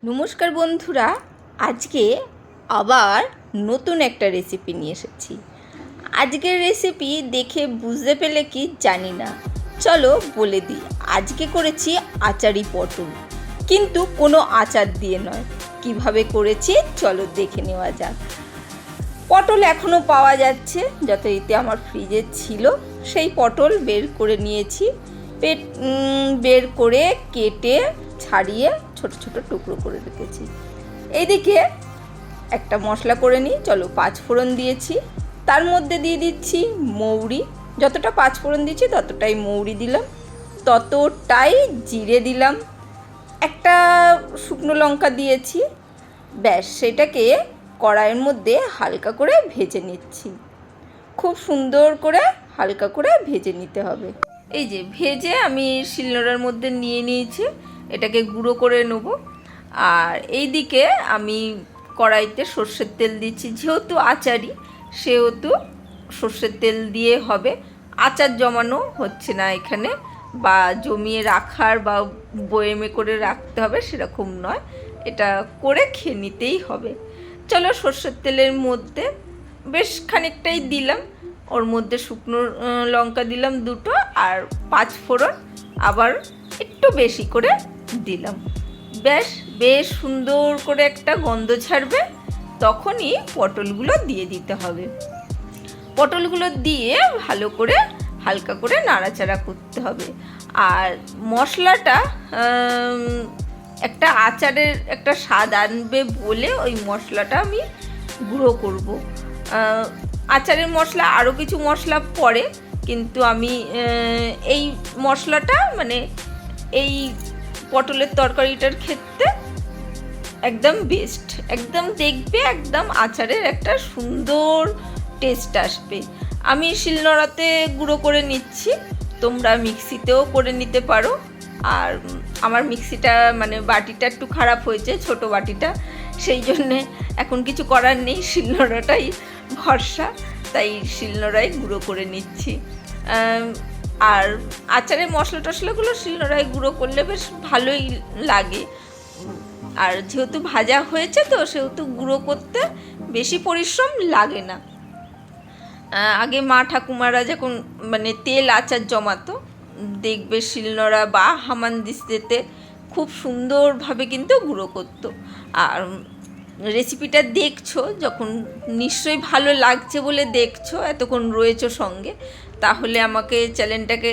নমস্কার বন্ধুরা, আজকে আবার নতুন একটা রেসিপি নিয়ে এসেছি। আজকের রেসিপি দেখে বুঝতে পেলে কি জানি না, চলো বলে দিই। আজকে করেছি আচারি পটল, কিন্তু কোনো আচার দিয়ে নয়। কিভাবে করেছি চলো দেখে নেওয়া যাক। পটল এখনও পাওয়া যাচ্ছে, যথারীতি আমার ফ্রিজে ছিল সেই পটল বের করে নিয়েছি। বের করে কেটে ছাড়িয়ে ছোট ছোট টুকরো করে রেখেছি। এইদিকে একটা মশলা করে নিই, চলো। 5 ফোড়ন দিয়েছি, তার মধ্যে দিয়ে দিচ্ছি মৌরি। যতটা 5 ফোড়ন দিয়েছি ততটাই মৌরি দিলাম, ততটাই জিরে দিলাম, একটা শুকনো লঙ্কা দিয়েছি। ব্যাস, সেটাকে কড়াইয়ের মধ্যে হালকা করে ভেজে নিচ্ছি। খুব সুন্দর করে হালকা করে ভেজে নিতে হবে। এই যে ভেজে আমি শিলনোড়ার মধ্যে নিয়ে নিয়েছি, এটাকে গুঁড়ো করে নেব। আর এই দিকে আমি কড়াইতে সর্ষের তেল দিচ্ছি, যেহেতু আচারি সেহেতু সর্ষের তেল দিয়ে হবে। আচার জমানো হচ্ছে না এখানে, বা জমিয়ে রাখার বা বয়েমে করে রাখতে হবে সেরকম নয়, এটা করে খেয়ে নিতেই হবে। চলো, সর্ষের তেলের মধ্যে বেশ খানিকটাই দিলাম, ওর মধ্যে শুকনো লঙ্কা দিলাম 2টো, আর 5 ফোড়ন আবার একটু বেশি করে দিলাম। বেশ সুন্দর করে একটা গন্ধ ছাড়বে, তখনই পটলগুলো দিয়ে দিতে হবে। পটলগুলো দিয়ে ভালো করে হালকা করে নাড়াচাড়া করতে হবে। আর মশলাটা একটা আচারের একটা স্বাদ আনবে বলে ওই মশলাটা আমি গুঁড়ো করব। আচারের মশলা আরও কিছু মশলা পড়ে, কিন্তু আমি এই মশলাটা মানে এই পটলের তরকারিটার ক্ষেত্রে একদম বেস্ট। একদম দেখবে একদম আচারের একটা সুন্দর টেস্ট আসবে। আমি শিলনোড়াতে গুঁড়ো করে নিচ্ছি, তোমরা মিক্সিতেও করে নিতে পারো। আর আমার মিক্সিটা মানে বাটিটা একটু খারাপ হয়েছে, ছোট বাটিটা, সেই জন্যে এখন কিছু করার নেই, শিলনোড়াটাই ভরসা, তাই শিলনোড়ায় গুঁড়ো করে নিচ্ছি। আর আচারের মশলা টশলাগুলো শিলনোড়ায় গুঁড়ো করলে বেশ ভালোই লাগে। আর যেহেতু ভাজা হয়েছে তো সেহেতু গুঁড়ো করতে বেশি পরিশ্রম লাগে না। আগে মা ঠাকুমারা যখন মানে তেল আচার জমাতো, দেখবে শিলনোড়া বা হামানদিস্তাতে খুব সুন্দরভাবে কিন্তু গুঁড়ো করতো। আর রেসিপিটা দেখছো যখন, নিশ্চয়ই ভালো লাগছে বলে দেখছো, এতক্ষণ রয়েছো সঙ্গে, তাহলে আমাকে চ্যানেলটাকে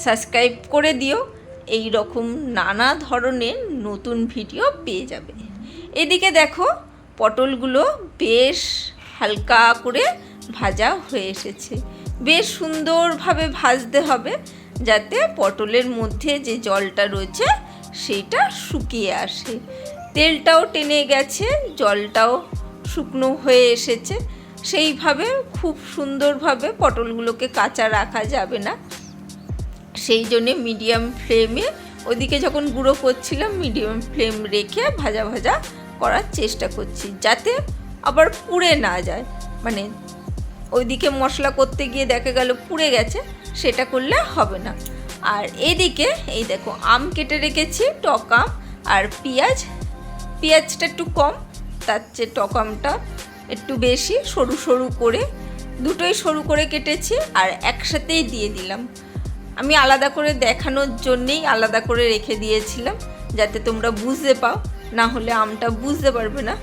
সাবস্ক্রাইব করে দিও। এই রকম নানা ধরনের নতুন ভিডিও পেয়ে যাবে। এদিকে দেখো, পটলগুলো বেশ হালকা করে ভাজা হয়ে এসেছে। বেশ সুন্দরভাবে ভাজতে হবে, যাতে পটলের মধ্যে যে জলটা রয়েছে সেইটা শুকিয়ে আসে। তেলটাও টেনে গেছে, জলটাও শুকনো হয়ে এসেছে। সেইভাবে খুব সুন্দরভাবে পটলগুলোকে কাঁচা রাখা যাবে না, সেই জন্যে মিডিয়াম ফ্লেমে, ওদিকে যখন গুঁড়ো করছিলাম মিডিয়াম ফ্লেম রেখে ভাজা ভাজা করার চেষ্টা করছি, যাতে আবার পুড়ে না যায়। মানে ওইদিকে মশলা করতে গিয়ে দেখা গেল পুড়ে গেছে, সেটা করলে হবে না। আর এদিকে এই দেখো, আম কেটে রেখেছি, টক আম, আর পেঁয়াজটা একটু কম, তার চেয়ে টক আমটা একটু বেশি, সরু সরু করে, দুটোই সরু করে কেটেছি আর একসাথেই দিয়ে দিলাম। আমি আলাদা করে দেখানোর জন্যেই আলাদা করে রেখে দিয়েছিলাম, যাতে তোমরা বুঝতে পাও, না হলে আমটা বুঝতে পারবে না।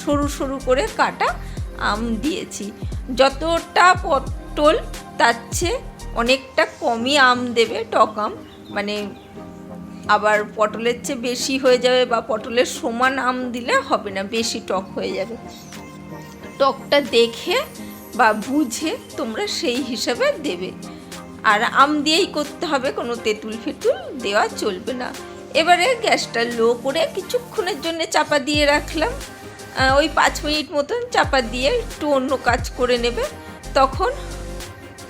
সরু সরু করে কাটা আম দিয়েছি। যতটা পটল তার চেয়ে অনেকটা কমই আম দেবে, টক আম, মানে আবার পটলের চেয়ে বেশি হয়ে যাবে বা পটলের সমান আম দিলে হবে না, বেশি টক হয়ে যাবে। টকটা দেখে বা বুঝে তোমরা সেই হিসাবে দেবে। আর আম দিয়েই করতে হবে, কোনো তেঁতুল ফেতুল দেওয়া চলবে না। এবারে গ্যাসটা লো করে কিছুক্ষণের জন্য চাপা দিয়ে রাখলাম, ওই 5 মিনিট মতন চাপা দিয়ে একটু অন্য কাজ করে নেবে। তখন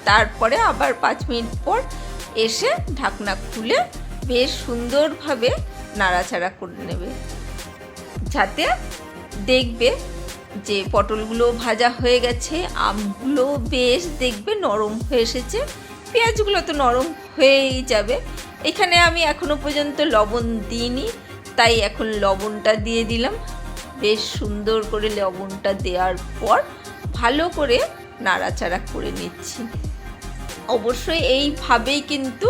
তারপরে আবার 5 মিনিট পর এসে ঢাকনা খুলে বেশ সুন্দরভাবে নাড়াচাড়া করে নেবে, যাতে দেখবে যে পটলগুলো ভাজা হয়ে গেছে, আমগুলো বেশ দেখবে নরম হয়ে এসেছে, পেঁয়াজগুলো তো নরম হয়েই যাবে। এখানে আমি এখনো পর্যন্ত লবণ দিইনি, তাই এখন লবণটা দিয়ে দিলাম। বেশ সুন্দর করে লবণটা দেওয়ার পর ভালো করে নাড়াচাড়া করে নিচ্ছি। অবশ্যই এইভাবেই কিন্তু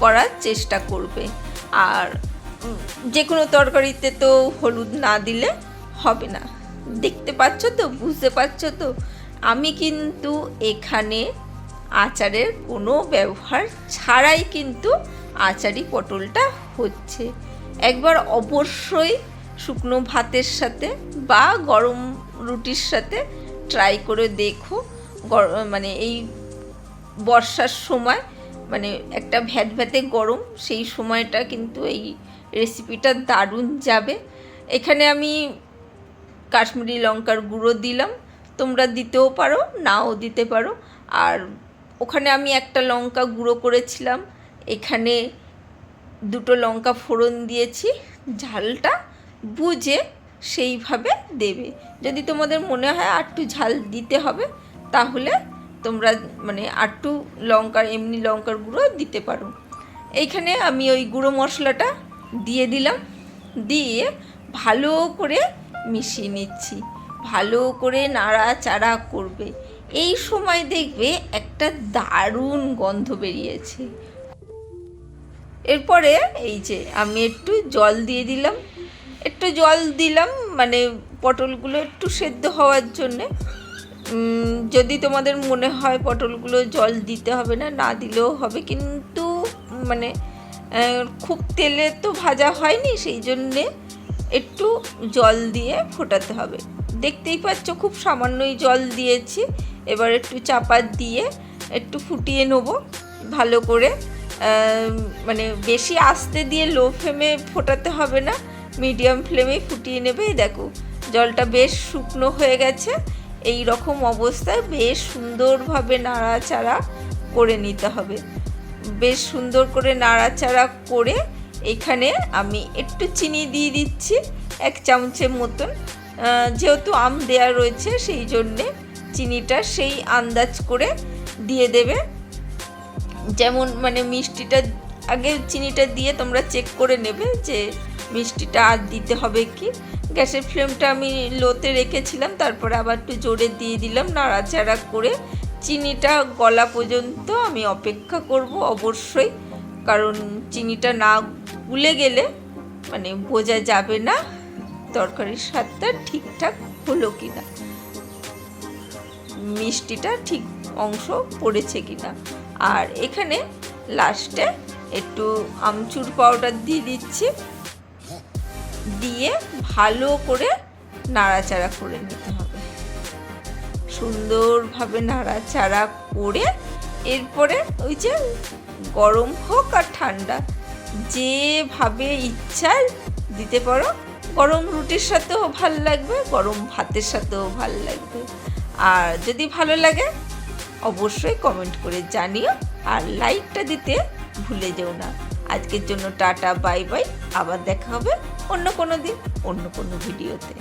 করার চেষ্টা করবে। আর যে কোনো তরকারিতে তো হলুদ না দিলে হবে না। দেখতে পাচ্ছ তো, বুঝতে পারছো তো, আমি কিন্তু এখানে আচারের কোনো ব্যবহার ছাড়াই কিন্তু আচারি পটলটা হচ্ছে। একবার অবশ্যই শুকনো ভাতের সাথে বা গরম রুটির সাথে ট্রাই করে দেখো। মানে এই বর্ষার সময়, মানে একটা ভ্যাটভ্যাটে গরম, সেই সময়টা কিন্তু এই রেসিপিটা দারুণ যাবে। এখানে আমি কাশ্মীরি লঙ্কার গুঁড়ো দিলাম, তোমরা দিতেও পারো, নাও দিতে পারো। আর ওখানে আমি একটা লঙ্কা গুঁড়ো করেছিলাম, এখানে 2টো লঙ্কা ফোড়ন দিয়েছি। ঝালটা বুঝে সেইভাবে দেবে। যদি তোমাদের মনে হয় একটু ঝাল দিতে হবে, তাহলে তোমরা মানে একটু এমনি লঙ্কার গুঁড়ো দিতে পারো। এইখানে আমি ওই গুঁড়ো মশলাটা দিয়ে দিলাম, দিয়ে ভালো করে মিশিয়ে নিচ্ছি। ভালো করে নাড়াচাড়া করবে। এই সময় দেখবে একটা দারুণ গন্ধ বেরিয়েছে। এরপরে এই যে আমি একটু জল দিয়ে দিলাম। মানে পটলগুলো একটু সেদ্ধ হওয়ার জন্যে। যদি তোমাদের মনে হয় পটলগুলো জল দিতে হবে না, না দিলেও হবে, কিন্তু মানে খুব তেলে তো ভাজা হয়নি, সেই জন্যে একটু জল দিয়ে ফোটাতে হবে। দেখতেই পাচ্ছ খুব সামান্যই জল দিয়েছি। এবার একটু চাপা দিয়ে একটু ফুটিয়ে নেবো ভালো করে। মানে বেশি আস্তে দিয়ে লো ফ্লেমে ফোটাতে হবে না, মিডিয়াম ফ্লেমেই ফুটিয়ে নেবে। দেখো জলটা বেশ শুকনো হয়ে গেছে। এই রকম অবস্থায় বেশ সুন্দরভাবে নাড়াচাড়া করে নিতে হবে। বেশ সুন্দর করে নাড়াচাড়া করে এখানে আমি একটু চিনি দিয়ে দিচ্ছি, 1 চামচের মতন। যেহেতু আম দেয়া রয়েছে, সেই জন্যে চিনিটা সেই আন্দাজ করে দিয়ে দেবে। যেমন মানে মিষ্টিটা আগে চিনিটা দিয়ে তোমরা চেক করে নেবে যে মিষ্টিটা আর দিতে হবে কি। গ্যাসের ফ্লেমটা আমি লোতে রেখেছিলাম, তারপরে আবার একটু জোরে দিয়ে দিলাম। নাড়াচাড়া করে চিনিটা গলা পর্যন্ত আমি অপেক্ষা করব অবশ্যই, কারণ চিনিটা না গুলে গেলে মানে বোঝা যাবে না তরকারির স্বাদটা ঠিকঠাক হলো কিনা, মিষ্টিটা ঠিক অংশ পড়েছে কিনা। আর এখানে লাস্টে একটু আমচুর পাউডার দিয়ে দিচ্ছি, দিয়ে ভালো করে নাড়াচাড়া করে নিতে হবে। সুন্দরভাবে নাড়াচাড়া করে এরপরে ওই যে গরম হোক আর ঠান্ডা, যেভাবে ইচ্ছা দিতে পারো। গরম রুটির সাথেও ভাল লাগবে, গরম ভাতের সাথেও ভাল লাগবে। আর যদি ভালো লাগে অবশ্যই কমেন্ট করে জানিও, আর লাইকটা দিতে ভুলে যেও না। আজকের জন্য টাটা, বাই বাই। আবার দেখা হবে অন্য কোনো দিন, অন্য কোনো ভিডিওতে।